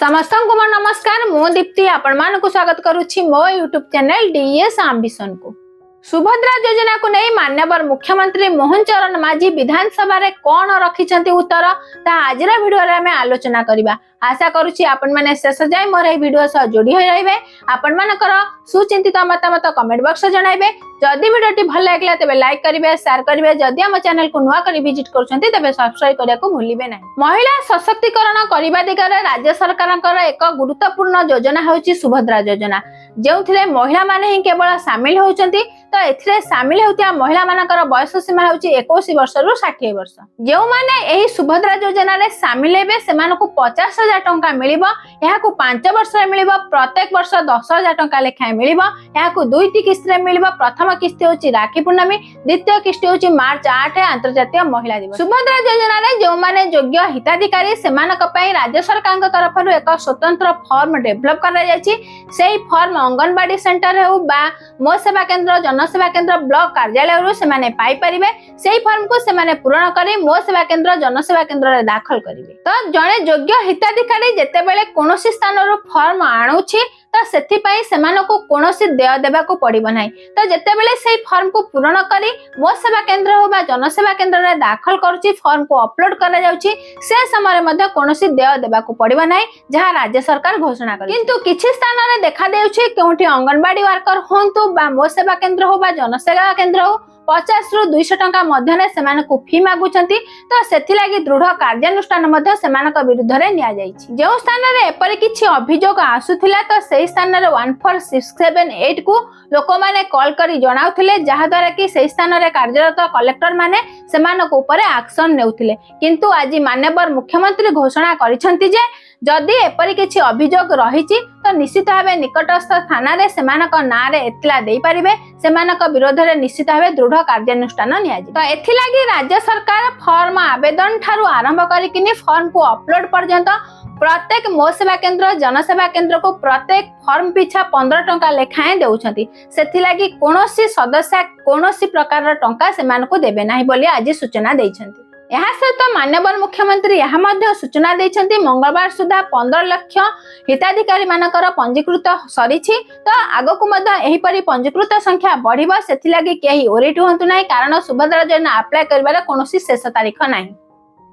समस्त को नमस्कार मु दीप्ति आपण मानक स्वागत करुछि मो यूट्यूब चैनल डीएस एम्बिशन को। सुभद्रा योजना को नहीं मान्यवर मुख्यमंत्री मोहन चरण माझी विधानसभा रे कौन रखिछंती उत्तर ता आज वीडियो रे हमें आलोचना करिबा। आशा करुछि आपण माने शेष जाय मोर ए वीडियो सह जोड़ी होय रहबे। आपण मानकर सुचिंतित मतामत कमेंट बॉक्स जणाइबे। जदि वीडियोटी भल लागला तबे लाइक करिवे, शेयर करिवे। जदि हम चैनल को नुवा करी विजिट करछंती तबे सब्सक्राइब करिया को भूलिबे नै। महिला सशक्तिकरण करिबा दिगरे राज्य सरकारनकर एक गुरुत्वपूर्ण योजना होछि सुभद्रा योजना, जेउथिले महिला माने ही केवल शामिल होउछंती। तो एथिरे शामिल होतिया महिला मानकर बयस सीमा होछि 21 वर्ष रु 60 वर्ष। जेउ माने एही सुभद्रा योजना रे शामिल हेबे सेमानकु 50,000 टंका मिलिबो। एहाकु 5 वर्ष रे मिलिबो। प्रत्येक वर्ष 10,000 टंका लेखाय मिलिबो। एहाकु दुईटी किस्त रे मिलिबो। प्रथम किस्त होछि राखी पूर्णमी, द्वितीय किस्त होछि मार्च 8 अंतर्राष्ट्रीय महिला दिवस। सुभद्रा योजना रे जेउ माने योग्य हिताधिकारी सेमानक पई राज्य सरकारक तरफरु एक स्वतंत्र फॉर्म डेवलप करा जायछि। सेही फॉर्म अंगनवाड़ी सेंटर हो बा मो सेवा केंद्र, जनसेवा केंद्र, ब्लॉक कार्यालय रु सेमाने पाई परिबे। सेही फॉर्म को सेमाने पूर्ण करी मो सेवा केंद्र, जनसेवा केंद्र रे दाखल करिवे। तो जणे योग्य हिताधिकारी जेते बेले कोनोसी स्थान रु फॉर्म आणुछि तो सेथि पई सेमानको कोनोसी देय देबा को पड़िबो नाही। तो जेते बेले सेही फॉर्म को पूर्ण करी मो सेवा केंद्र हो बा जनसेवा केंद्र रे दाखल करूछि, फॉर्म को अपलोड करा जाउछि, से समय मध्ये कोनोसी देय देबा को पड़िबो नाही जहा राज्य सरकार घोषणा करी। किंतु किछि स्थान रे देखा देउछि केउठी अंगनवाड़ी वर्कर होंतु बा मो सेवा केंद्र हो बा जनसेवा केंद्र हो 50 रु 200 टंका मध्यने सेमानकु फी मागुछंती। तो सेथि लागि दृढ़ कार्यानुष्ठान मध्ये सेमानक विरुद्ध रे निया जाइछि। जेउ स्थान रे एपरि किछि अभियोग आसुथिला तो सेही स्थान रे 14678 को लोक माने कॉल करी जणाउथिले, जहा द्वारा कि सेही स्थान रे कार्यरत कलेक्टर माने सेमानक ऊपर एक्शन नेउथिले। किंतु आज माननीय मुख्यमंत्री घोषणा करिसंती जे जदि एपरि किछि अभियोग रहिछि तो निश्चित भावे निकटस्थ थाना रे सेमानक ना रे एतला देई परिबे। सेमानक विरोध रे निश्चित भावे दृढ़ कार्यानुष्ठान निया जी। तो एथि लागि राज्य सरकार फॉर्म आवेदन ठारू आरंभ करिकिनी फॉर्म को अपलोड पर्यंत प्रत्येक मो सेवा केंद्र, जनसेवा केंद्र को प्रत्येक फॉर्म पिछा 15 टंका लेखाएं देउछंती। सेथि लागि कोनोसी सदस्य कोनोसी प्रकार टंका सेमानकु देबे नाही बोली आज सूचना दैछंती। यहाँ सहित माननीय मुख्यमंत्री यहाँ मध्य सूचना दैछंती मंगलवार सुधा 15 लाख हिताधिकारी मानकर पंजीकृत सरीछि। तो आगकु मध्य एही परि पंजीकृत संख्या बढ़िबो। सेथि लागि केही ओरिट होंतु नाही, कारण सुभद्रा योजना अप्लाई करबार कोनोसी शेष तारीख नाही।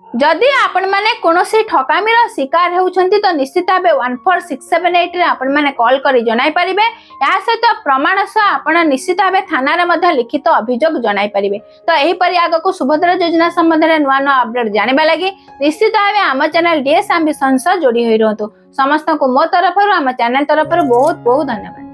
जदि आपण माने कोनोसी ठकामीर शिकार हेउछंती तो निश्चित भावे 14678 रे आपण माने कॉल करी जणाई परिबे। या सहित प्रमाण सह आपण निश्चित भावे थाना रे मध्ये लिखित अभियोग जणाई परिबे। तो एही परि आगको सुभद्रा योजना संबंध रे नुवा नुवा अपडेट जानिबा लागि निश्चित भावे आम चैनल डीएस एम्बिशन सह जोड़ी होई रहंतु। समस्त को मो तरफरु आम चैनल तरफरु बहुत बहुत धन्यवाद।